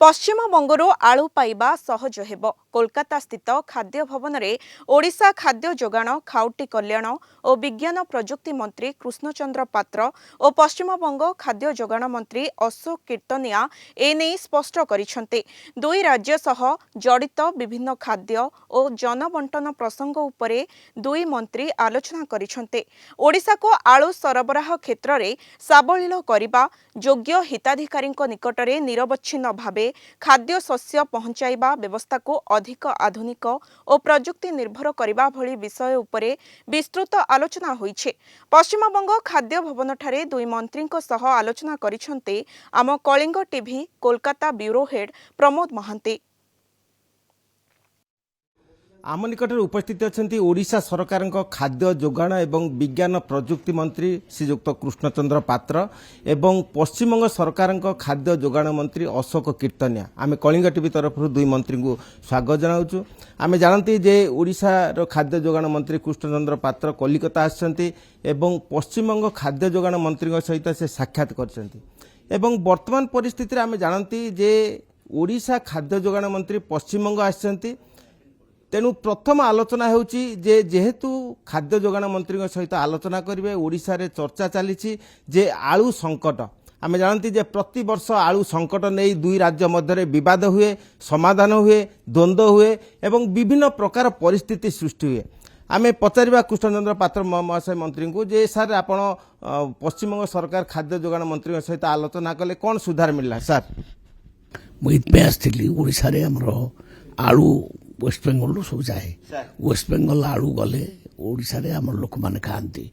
पश्चिमबंगरू आलू पाइबा सहज हेब। कोलकाता स्थित खाद्य भवन में ओडिशा खाद्य जोगाण खाउटी कल्याण और विज्ञान प्रजुक्ति मंत्री कृष्णचंद्र पात्र और पश्चिमबंग खाद्य जोगाण मंत्री अशोक कीर्तनिया एने स्पष्ट करिसेंते। दुई राज्य सह जड़ित विभिन्न खाद्य और जनबंटन प्रसंग उपरे दुई मंत्री आलोचना करिसेंते। ओडिशा को आलू सरबराह क्षेत्र में साबलील करने योग्य हिताधिकारी निकटरे निरवच्छिन्न भावे खाद्य शस्य पहुंचाइबा व्यवस्था को अधिक आधुनिक और प्रजुक्ति निर्भर करबा भली विषय उपरे विस्तृत आलोचना होइछे। पश्चिमबंग खाद्य भवन ठारे दुई मंत्रींको सह आलोचना करिसेंते आम Kalinga TV Kolkata bureau head Pramod Mohanty. आम निकट उपस्थित अच्छा ओडिशा सरकार खाद्य जोगाण एवं विज्ञान प्रजुक्ति मंत्री श्रीजुक्त कृष्णचंद्र पात्र एवं पश्चिमबंग सरकार खाद्य जोगाण मंत्री अशोक कीर्तनिया। आम कलिंग टीवी तरफ दुई मंत्री को स्वागत जनाऊँ। आम जानती जे ओडिशार खाद्य जोगाण मंत्री कृष्णचंद्र पात्र कलिकता आसछन्ती एवं पश्चिमबंग खाद्य जोगाण मंत्री सहित से साक्षात करछन्ती एवं वर्तमान परिस्थिति आम जानती जे ओडिशा खाद्य जोगाण मंत्री पश्चिमबंग आसछन्ती। तेणु प्रथम आलोचना होउची जे जेहेतु खाद्य जोगाण मंत्री सहित आलोचना करेंगे। ओडिशा रे चर्चा चली जे आलू संकट आम जानती जे प्रति वर्ष आलू संकट नहीं दुई राज्य मध्य विवाद हुए, समाधान हुए, द्वंद्व हुए एवं विभिन्न प्रकार परिस्थिति सृष्टि हुए। आम पचार कृष्णचंद्र पात्र महाशय मंत्री को जे सर आपण पश्चिमबंग सरकार खाद्य जोगाण मंत्री सहित आलोचना कले कौन सुधार मिलला सर? मुझे आसती ओडिशा रे हमर आलू वेस्ट बेंगल सब जाए। वेस्ट बेंगल आलू गले ओडिशा रे हमर लोक माने खाती।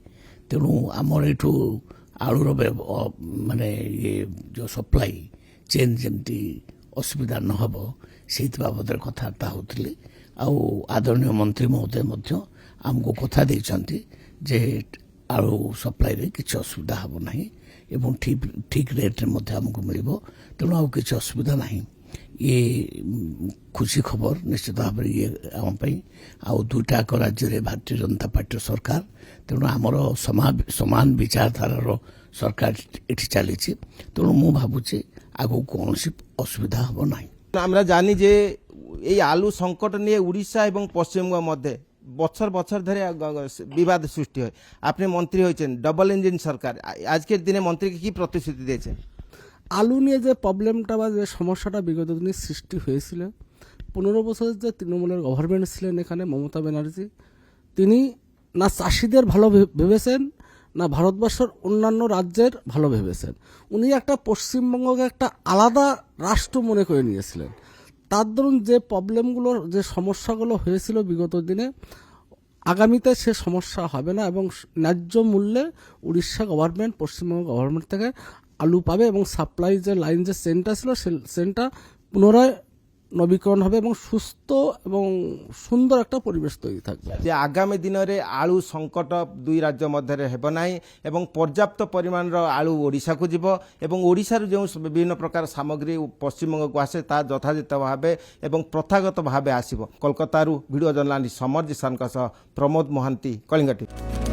तेणु आमर एठू आलूर माने ये जो सप्लाई चेन जमती असुविधा न हब से बाबद कथबार्ता होती। आदरणीय मंत्री महोदय आमको कथा देइछन्ती जे आलू सप्लाई रे किछि असुविधा हब नाही एवं ठीक रेट रे मध्य हमको मिलिबो। तेणु आउ किछि असुविधा नाही। ये खुशी खबर निश्चित भाव में ये आम दुईटाक राज्य में भारतीय जनता पार्टी सरकार। तेणु आमर समान विचारधारार सरकार ये चली। तेणु मु भावुचे आगो कौन असुविधा हम ना। আমরা জানি যে এই আলু সংকট নিয়ে উড়িষ্যা এবং পশ্চিমবঙ্গ মধ্যে বছর বছর ধরে বিবাদ সৃষ্টি হয়। আপনি মন্ত্রী হয়েছেন, ডবল ইঞ্জিন সরকার, আজকের দিনে মন্ত্রীকে কি প্রতিশ্রুতি দিয়েছেন? আলু নিয়ে যে প্রবলেমটা বা যে সমস্যাটা বিগত দিনে সৃষ্টি হয়েছিল, 15 বছরের যে তৃণমূলের গভর্নমেন্ট ছিলেন এখানে মমতা ব্যানার্জি, তিনি না চাষিদের ভালো ভেবেছেন না ভারতবর্ষের অন্যান্য রাজ্যের ভালো ভেবেছেন। উনি একটা পশ্চিমবঙ্গকে একটা আলাদা রাষ্ট্র মনে করে নিয়েছিলেন। তার দরুন যে প্রবলেমগুলো যে সমস্যাগুলো হয়েছিল বিগত দিনে, আগামীতে সে সমস্যা হবে না এবং ন্যায্য মূল্যে উড়িষ্যা গভর্নমেন্ট পশ্চিমবঙ্গ গভর্নমেন্ট থেকে আলু পাবে এবং সাপ্লাই যে লাইন যে চেনটা ছিল সে চেনটা পুনরায় নবীকরণ হবে এবং সুস্থ এবং সুন্দর একটা পরিবেশ তৈরি থাকবে। যে আগামী দিନରେ আলু সংকট দুই রাজ্য মধ্যে ହେବ ନାହିଁ এবং পর্যাপ্ত পরিমাণର আলু ওড়িশাକୁ ଯିବ ଏବଂ ওড়িশাରୁ ଯେଉଁ ବିଭିନ୍ନ ପ୍ରକାର ସାମଗ୍ରୀ ପଶ୍ଚିମବଙ୍ଗକୁ ଆସେ ତା ଯଥାଯଥ ଭାବେ ଏବଂ ପ୍ରଥାଗତ ଭାବେ ଆସିବ। କୋଲକାତାରୁ ଭିଡ଼ିଓ ଜର୍ଣ୍ଣାଲିଷ୍ଟ ସମର ଜିସାନଙ୍କ ସହ ପ୍ରମୋଦ ମହାନ୍ତି, କଳିଙ୍ଗ ଟିଭି।